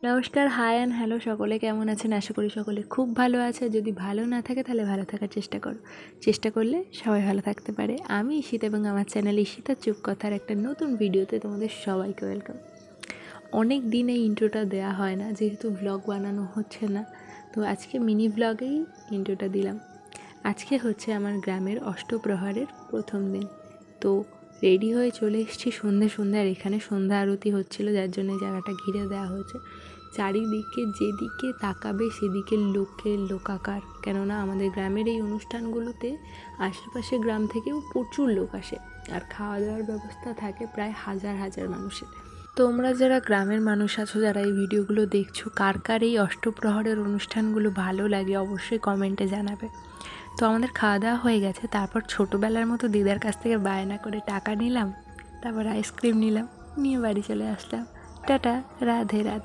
নমস্কার, high and hello সকলে, কেমন আছেন? আশা করি সকলে খুব ভালো আছে। যদি ভালো না থাকে তাহলে ভালো থাকার চেষ্টা করো। চেষ্টা করলে সবাই ভালো থাকতে পারে। আমি ঈশিতা এবং আমার চ্যানেল ঈশিতার চুপ কথার একটা নতুন ভিডিওতে তোমাদের সবাইকে ওয়েলকাম। অনেক দিন এই ইন্ট্রোটা দেওয়া হয় না, যেহেতু ভ্লগ বানানো হচ্ছে না, তো আজকে মিনি ভ্লগেই ইন্ট্রোটা দিলাম। আজকে হচ্ছে আমার গ্রামের অষ্টপ্রহরের প্রথম দিন। তো রেডি হয়ে চলে এসেছি সন্ধ্যে আর এখানে সন্ধ্যা আরতি হচ্ছিল, যার জন্য জায়গাটা ঘিরে দেওয়া হয়েছে। চারিদিকে যেদিকে তাকাবে সেদিকে লোকাকার, কেননা আমাদের গ্রামের এই অনুষ্ঠানগুলোতে আশেপাশে গ্রাম থেকেও প্রচুর লোক আসে, আর খাওয়া দাওয়ার ব্যবস্থা থাকে প্রায় হাজার মানুষের। তোমরা যারা গ্রামের মানুষ আছো, যারা এই ভিডিওগুলো দেখছো, কার কার এই অষ্টপ্রহরের অনুষ্ঠানগুলো ভালো লাগে অবশ্যই কমেন্টে জানাবে। তো আমাদের খাওয়া দাওয়া হয়ে গেছে, তারপর ছোটোবেলার মতো দিদার কাছ থেকে বায়না করে টাকা নিলাম, তারপর আইসক্রিম নিলাম, নিয়ে বাড়ি চলে আসলাম। টাটা, রাধে রাধে।